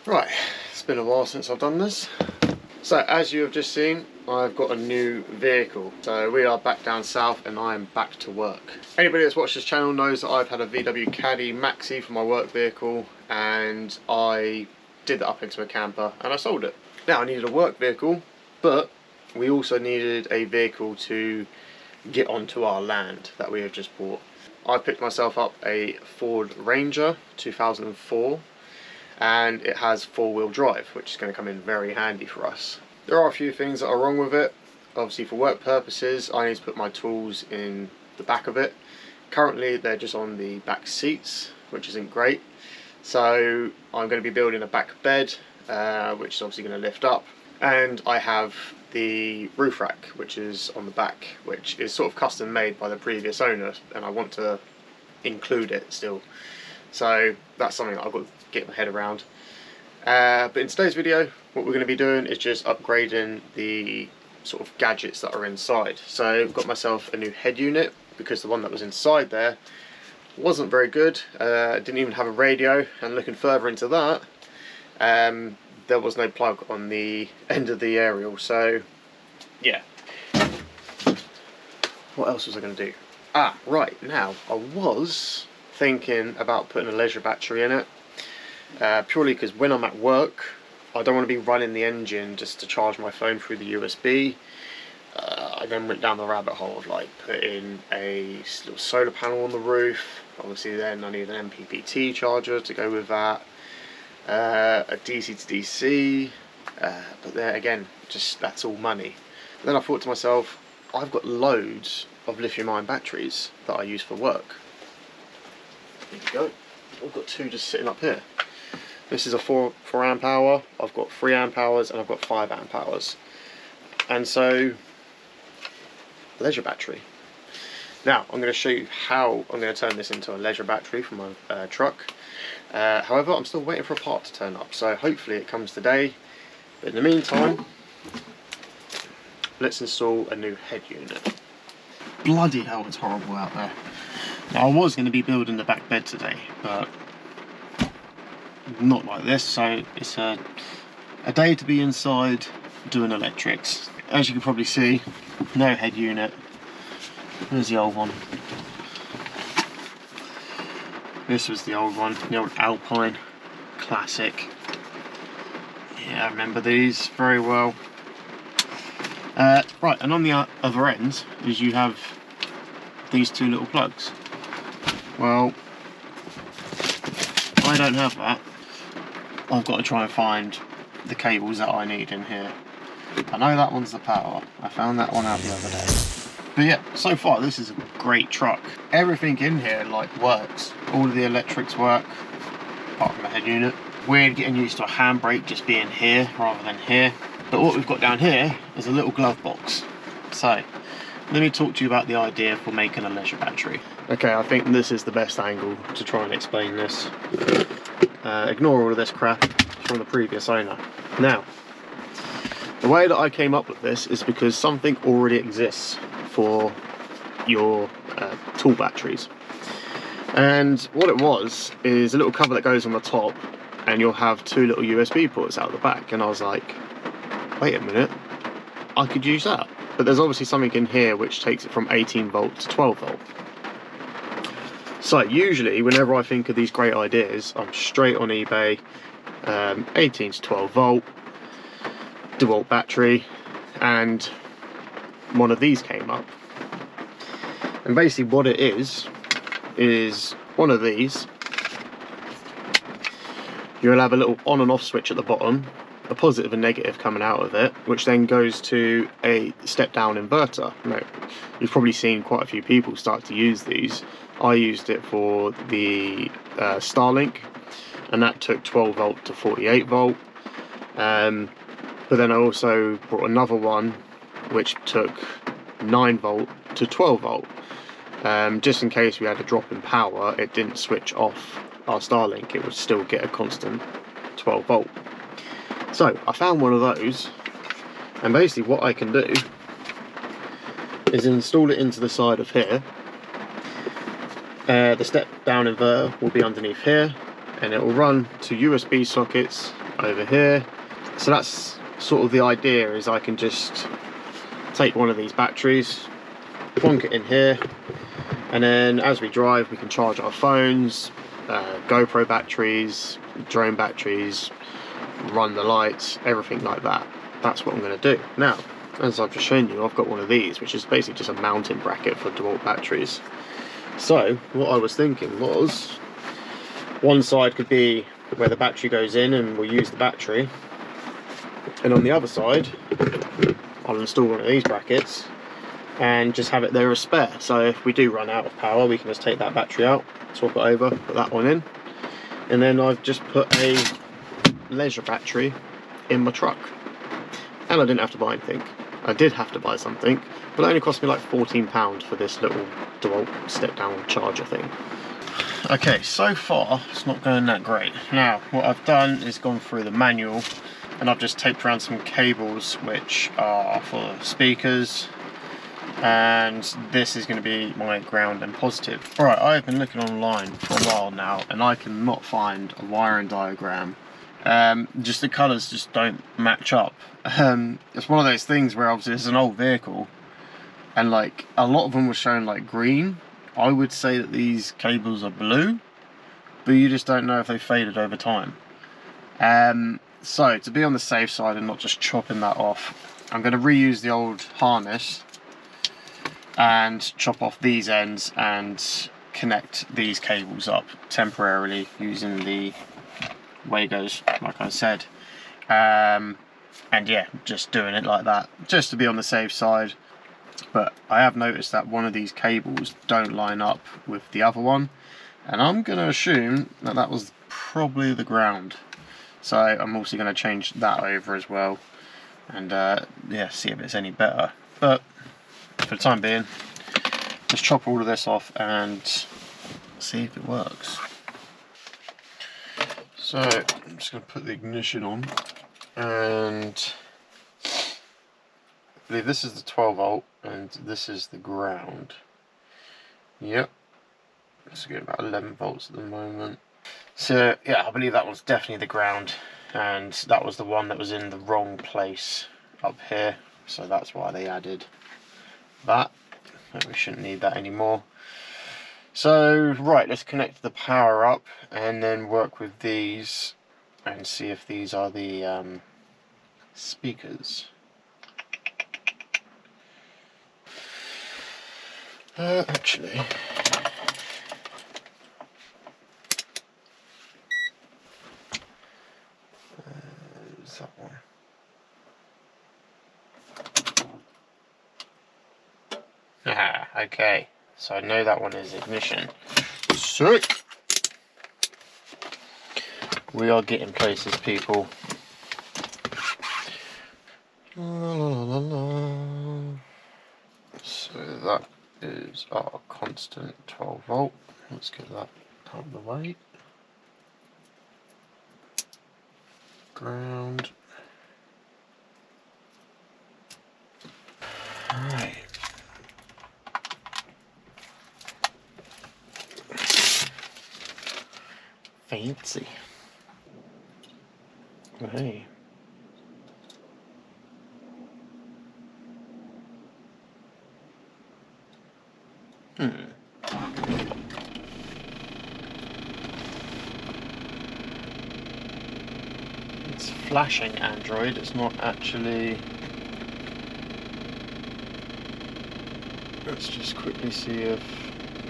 Right, it's been a while since I've done this. So as you have just seen, I've got a new vehicle. So we are back down south and I am back to work. Anybody that's watched this channel knows that I've had a VW Caddy Maxi for my work vehicle, and I did that up into a camper and I sold it. Now I needed a work vehicle, but we also needed a vehicle to get onto our land that we have just bought. I picked myself up a Ford Ranger 2004. And it has four-wheel drive, which is going to come in very handy for us. There are a few things that are wrong with it. Obviously for work purposes I need to put my tools in the back of it. Currently they're just on the back seats, which isn't great. So I'm going to be building a back bed, which is obviously going to lift up. And I have the roof rack, which is on the back, which is sort of custom made by the previous owner, and I want to include it still. So that's something that I've got to get my head around. But in today's video, what we're going to be doing is just upgrading the sort of gadgets that are inside. So I've got myself a new head unit, because the one that was inside there wasn't very good. It didn't even have a radio, and looking further into that, there was no plug on the end of the aerial. So yeah. What else was I going to do? Right, now I was thinking about putting a leisure battery in it, purely because when I'm at work I don't want to be running the engine just to charge my phone through the USB. I then went down the rabbit hole of like putting a little solar panel on the roof. Obviously then I need an MPPT charger to go with that, a DC to DC, but there again, just that's all money. Then I thought to myself, I've got loads of lithium-ion batteries that I use for work. There you go. I've got two just sitting up here. This is a 4 amp hour, I've got 3 amp hours, and I've got 5 amp hours. And so, leisure battery. Now, I'm going to show you how I'm going to turn this into a leisure battery for my truck. However, I'm still waiting for a part to turn up, so hopefully it comes today. But in the meantime, let's install a new head unit. Bloody hell, it's horrible out there. Now, I was going to be building the back bed today, but not like this, so it's a day to be inside doing electrics. As you can probably see, no head unit. There's the old one. This was the old one, the old Alpine Classic. Yeah, I remember these very well. Right, and on the other end is you have these two little plugs. Well, I don't have that. I've got to try and find the cables that I need in here. I know that one's the power. I found that one out the other day. But yeah, so far this is a great truck. Everything in here like works. All of the electrics work, apart from the head unit. Weird getting used to a handbrake just being here rather than here. But what we've got down here is a little glove box. So, let me talk to you about the idea for making a leisure battery. Okay, I think this is the best angle to try and explain this. Ignore all of this crap from the previous owner. Now, the way that I came up with this is because something already exists for your tool batteries. And what it was is a little cover that goes on the top, and you'll have two little USB ports out the back. And I was like, wait a minute, I could use that. But there's obviously something in here which takes it from 18 volt to 12 volt. So usually whenever I think of these great ideas, I'm straight on eBay, 18 to 12 volt, DeWalt battery, and one of these came up. And basically what it is one of these. You'll have a little on and off switch at the bottom, a positive and negative coming out of it, which then goes to a step down inverter. Now, you've probably seen quite a few people start to use these. I used it for the Starlink, and that took 12 volt to 48 volt. But then I also brought another one which took 9 volt to 12 volt. Just in case we had a drop in power, it didn't switch off our Starlink, it would still get a constant 12 volt. So I found one of those, and basically what I can do is install it into the side of here. The step down inverter will be underneath here, and it will run to USB sockets over here. So that's sort of the idea, is I can just take one of these batteries, plonk it in here, and then as we drive we can charge our phones, GoPro batteries, drone batteries, run the lights, everything like that. That's what I'm going to do. Now, as I've just shown you, I've got one of these, which is basically just a mounting bracket for DeWalt batteries. So what I was thinking was, one side could be where the battery goes in and we'll use the battery, and on the other side I'll install one of these brackets and just have it there as spare. So if we do run out of power, we can just take that battery out, swap it over, put that one in, and then I've just put a leisure battery in my truck. And I didn't have to buy anything. I did have to buy something, but it only cost me like £14 for this little DeWalt step down charger thing. Okay, so far it's not going that great. Now what I've done is gone through the manual and I've just taped around some cables which are for speakers, and this is going to be my ground and positive. Alright, I've been looking online for a while now and I cannot find a wiring diagram. Just the colours just don't match up. It's one of those things where obviously it's an old vehicle and like a lot of them were showing like green. I would say that these cables are blue, but you just don't know if they faded over time. So to be on the safe side and not just chopping that off, I'm going to reuse the old harness and chop off these ends and connect these cables up temporarily using the Wagos, like I said. And yeah, just doing it like that just to be on the safe side. But I have noticed that one of these cables don't line up with the other one, and I'm going to assume that that was probably the ground. So I'm also going to change that over as well and yeah, see if it's any better. But for the time being, let's chop all of this off and see if it works. So I'm just going to put the ignition on, and I believe this is the 12 volt and this is the ground. Yep, it's getting about 11 volts at the moment. So yeah, I believe that one's definitely the ground, and that was the one that was in the wrong place up here, so that's why they added that. We shouldn't need that anymore. So right, let's connect the power up and then work with these and see if these are the speakers. Actually, is that one? Ah, okay. So I know that one is ignition. Sick! We are getting places, people. La, la, la, la. So that is our constant 12 volt. Let's get that out of the way. Ground. Alright. Fancy. Hey. It's flashing Android, it's not actually... Let's just quickly see if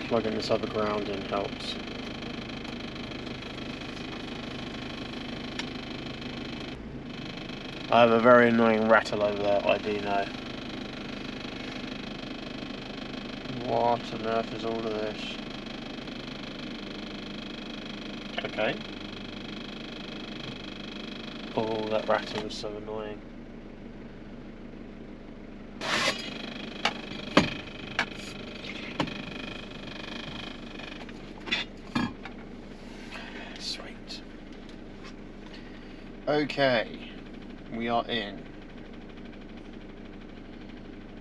plugging this other ground in helps. I have a very annoying rattle over there, I do know. What on earth is all of this? Okay. Oh, that rattle is so annoying. Sweet. Okay. We are in.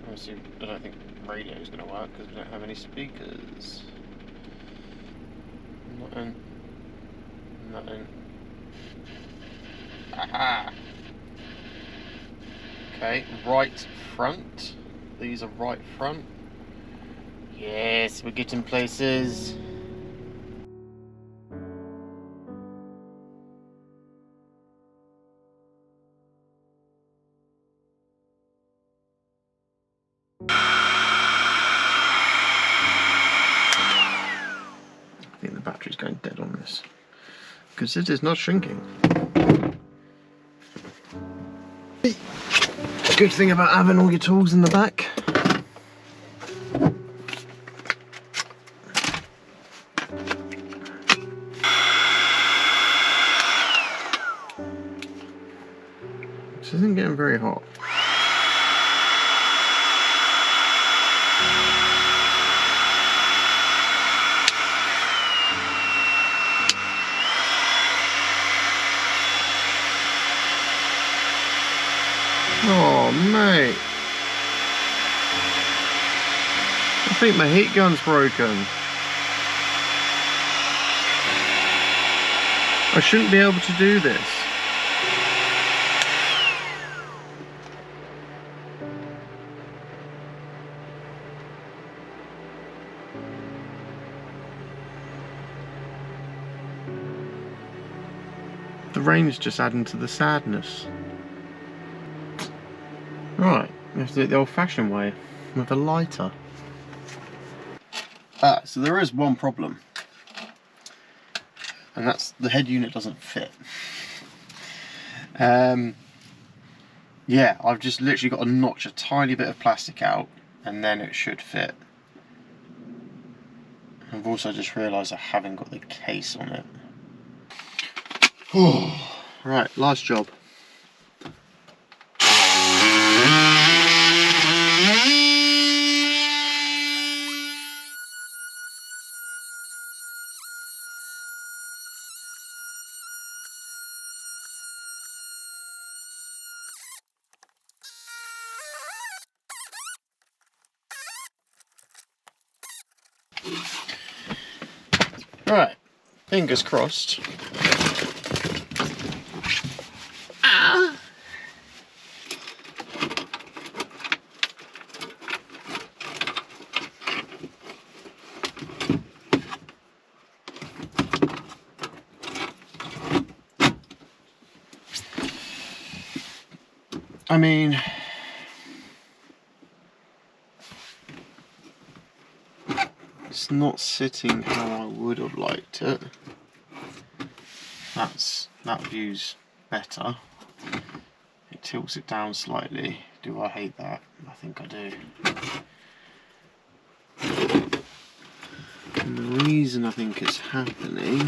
Obviously, I don't think radio is going to work because we don't have any speakers. Nothing. Nothing. Aha. Okay, right front. These are right front. Yes, we're getting places. I think the battery's going dead on this because it is not shrinking. Good thing about having all your tools in the back. This isn't getting very hot. Oh mate, I think my heat gun's broken. I shouldn't be able to do this. The rain's just adding to the sadness. Right, we have to do it the old-fashioned way, with a lighter. So there is one problem, and that's the head unit doesn't fit. Yeah, I've just literally got to notch a tiny bit of plastic out, and then it should fit. I've also just realised I haven't got the case on it. Right, last job. Right, fingers crossed. I mean, it's not sitting how I would have liked it. That view's better. It tilts it down slightly. Do I hate that? I think I do. And the reason I think it's happening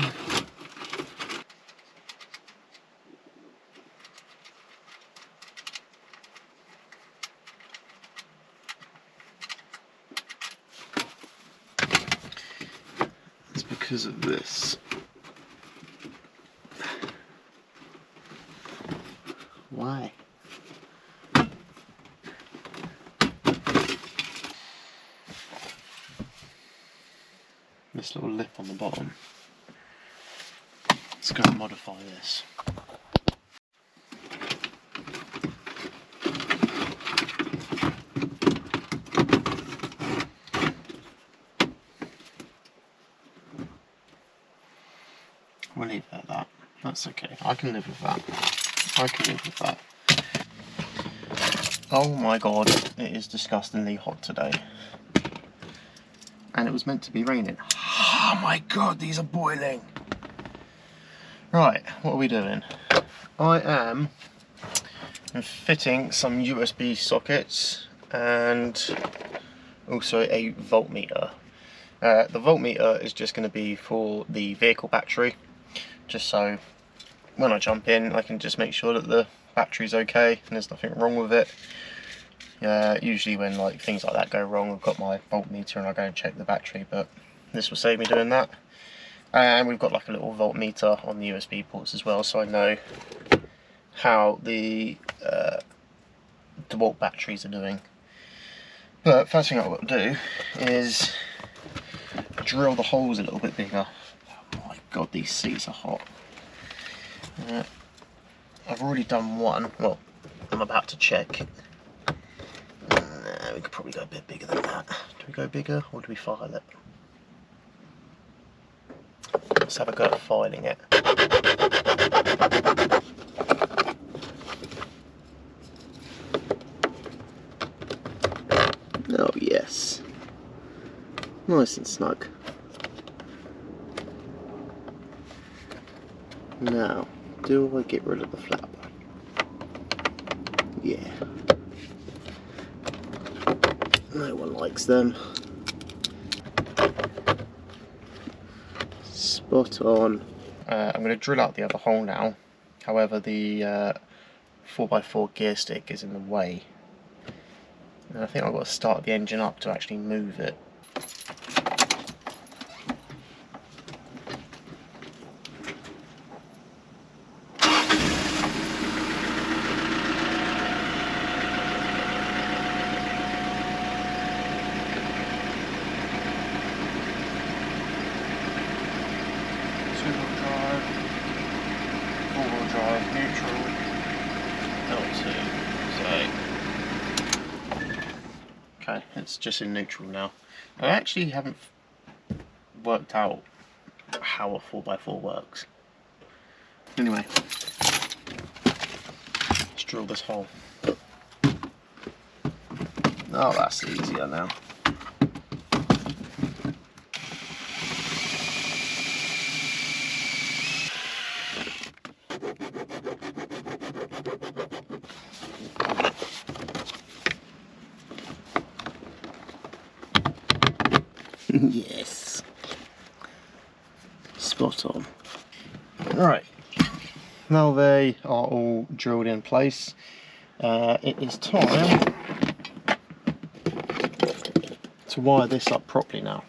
is because of this. Why? This little lip on the bottom. Let's go and modify this. We'll leave it at that. That's okay. I can live with that. I can live with that. Oh my god, it is disgustingly hot today. And it was meant to be raining. Oh my god, these are boiling. Right, what are we doing? I am fitting some USB sockets and also a voltmeter. The voltmeter is just going to be for the vehicle battery, just so when I jump in I can just make sure that the battery's okay and there's nothing wrong with it. Usually when like things like that go wrong, I've got my voltmeter and I go and check the battery, but this will save me doing that. And we've got like a little voltmeter on the USB ports as well, so I know how the DeWalt batteries are doing. But first thing I've got to do is drill the holes a little bit bigger. Oh my god, these seats are hot. I've already done one. Well, I'm about to check. We could probably go a bit bigger than that. Do we go bigger or do we file it? Let's have a go at filing it. Oh yes. Nice and snug. Now, do I get rid of the flapper? Yeah. No one likes them. Spot on. I'm going to drill out the other hole now. However, the 4x4 gear stick is in the way. And I think I've got to start the engine up to actually move it. Four-wheel drive, neutral, L2, so okay, it's just in neutral now. I actually haven't worked out how a 4x4 works. Anyway, let's drill this hole. Oh, that's easier now. Yes. Spot on. Right. Now they are all drilled in place. It is time to wire this up properly now.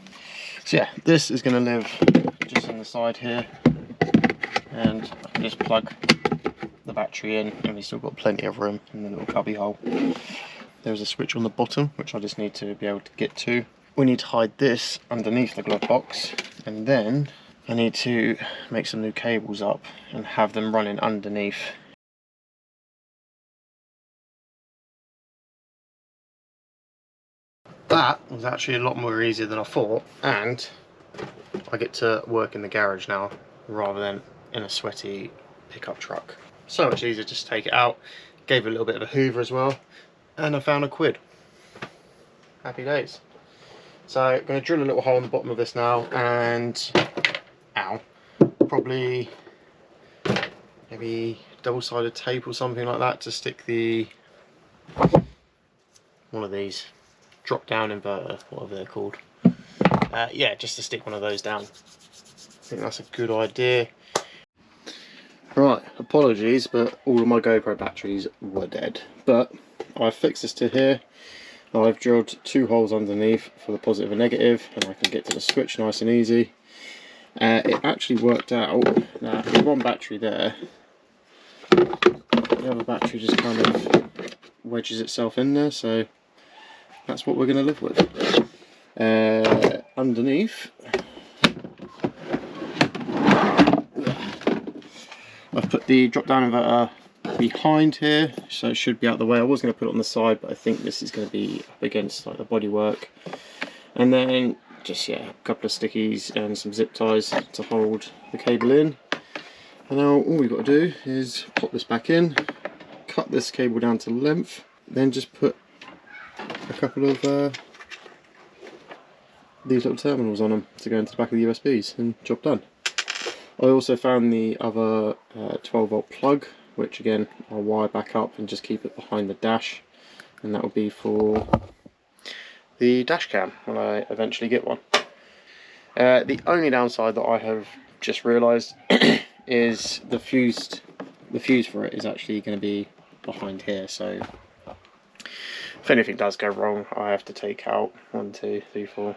So yeah, this is going to live just on the side here, and I can just plug the battery in, and we've still got plenty of room in the little cubby hole. There's a switch on the bottom which I just need to be able to get to. We need to hide this underneath the glove box, and then I need to make some new cables up and have them running underneath. That was actually a lot more easier than I thought, and I get to work in the garage now rather than in a sweaty pickup truck. So much easier just to take it out. Gave it a little bit of a hoover as well, and I found £1. Happy days. So I'm going to drill a little hole in the bottom of this now, and probably maybe double-sided tape or something like that to stick the one of these drop-down inverter, whatever they're called. Yeah, just to stick one of those down. I think that's a good idea. Right, apologies, but all of my GoPro batteries were dead. But I've fixed this to here. I've drilled 2 holes underneath for the positive and negative, and I can get to the switch nice and easy. It actually worked out that with one battery there, the other battery just kind of wedges itself in there, so that's what we're going to live with. Underneath, I've put the drop down inverter behind here, so it should be out of the way. I was going to put it on the side, but I think this is going to be up against like the bodywork. And then just, yeah, a couple of stickies and some zip ties to hold the cable in. And now all we've got to do is pop this back in, cut this cable down to length, then just put a couple of these little terminals on them to go into the back of the USBs, and job done. I also found the other 12 volt plug, which again I'll wire back up and just keep it behind the dash, and that will be for the dash cam when I eventually get one. The only downside that I have just realised is the fuse for it is actually going to be behind here, so if anything does go wrong I have to take out 1, 2, 3, 4,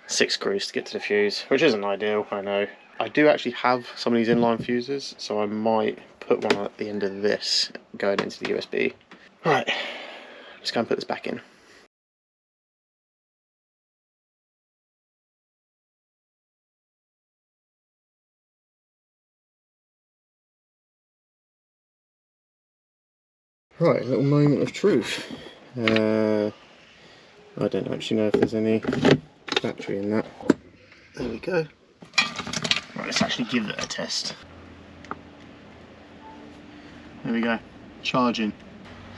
6 screws to get to the fuse, which isn't ideal, I know. I do actually have some of these inline fuses, so I might put one at the end of this going into the USB. Right, let's go and put this back in. Right, a little moment of truth. I don't actually know if there's any battery in that. There we go. Right, let's actually give it a test. There we go, charging.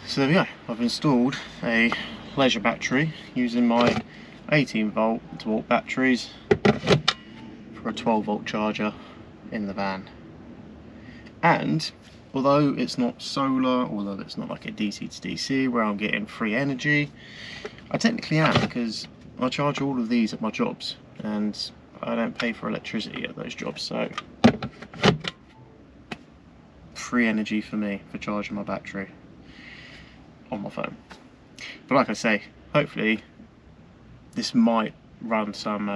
So there we go, I've installed a leisure battery using my 18-volt DeWalt batteries for a 12-volt charger in the van. And although it's not solar, although it's not like a DC to DC where I'm getting free energy, I technically am, because I charge all of these at my jobs and I don't pay for electricity at those jobs, so free energy for me for charging my battery on my phone. But like I say, hopefully this might run some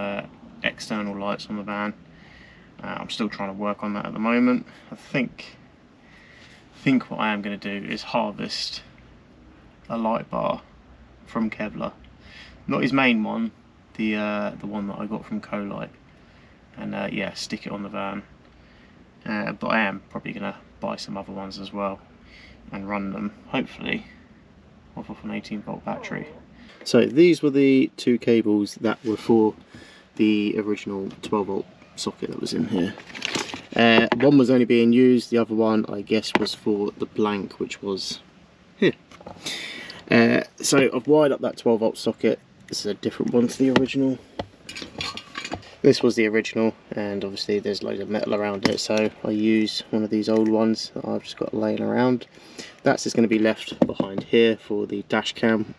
external lights on the van. I'm still trying to work on that at the moment. I think what I am going to do is harvest a light bar from Kevlar, not his main one, the one that I got from Colite, and yeah, stick it on the van. But I am probably going to buy some other ones as well and run them, hopefully, off of an 18-volt battery. So these were the two cables that were for the original 12-volt socket that was in here. One was only being used, the other one I guess was for the blank, which was here. So I've wired up that 12-volt socket. This is a different one to the original. This was the original, and obviously there's loads of metal around it, so I use one of these old ones that I've just got laying around. That's just going to be left behind here for the dash cam,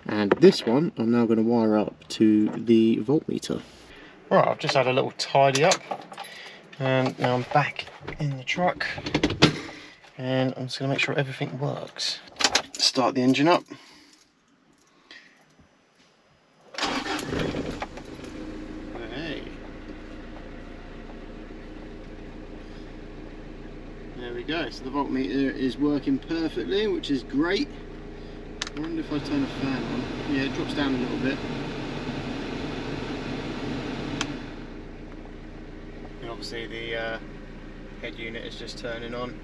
and this one I'm now going to wire up to the voltmeter. Right, I've just had a little tidy up, and now I'm back in the truck, and I'm just going to make sure everything works. Start the engine up. There we go, so the voltmeter is working perfectly, which is great. I wonder if I turn the fan on. Yeah, it drops down a little bit. And obviously the head unit is just turning on.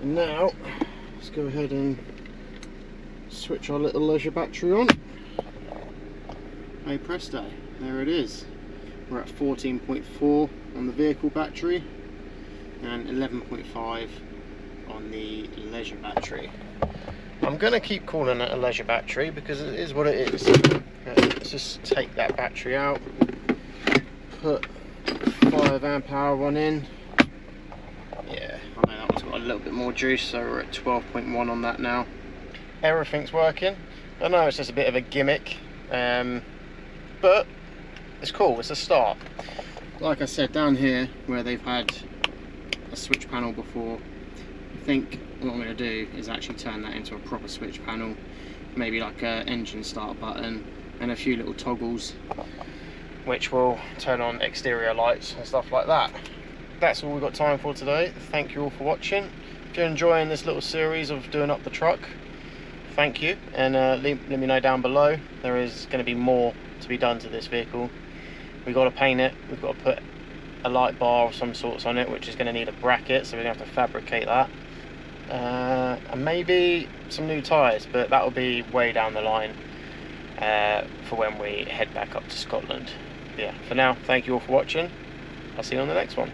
And now, let's go ahead and switch our little leisure battery on. Hey presto, there it is. We're at 14.4 on the vehicle battery and 11.5 on the leisure battery. I'm going to keep calling it a leisure battery because it is what it is. Let's just take that battery out, put 5 amp hour one in. Yeah, I know that one's got a little bit more juice, so we're at 12.1 on that now. Everything's working. I know it's just a bit of a gimmick, but it's cool, it's a start. Like I said, down here where they've had a switch panel before, I think what I'm going to do is actually turn that into a proper switch panel, maybe like an engine start button and a few little toggles which will turn on exterior lights and stuff like that. That's all we've got time for today. Thank you all for watching. If you're enjoying this little series of doing up the truck, thank you, and let me know down below. There is going to be more to be done to this vehicle. We've got to paint it, we've got to put a light bar of some sorts on it, which is going to need a bracket, so we're going to have to fabricate that, and maybe some new tyres, but that will be way down the line for when we head back up to Scotland. Yeah, for now, thank you all for watching. I'll see you on the next one.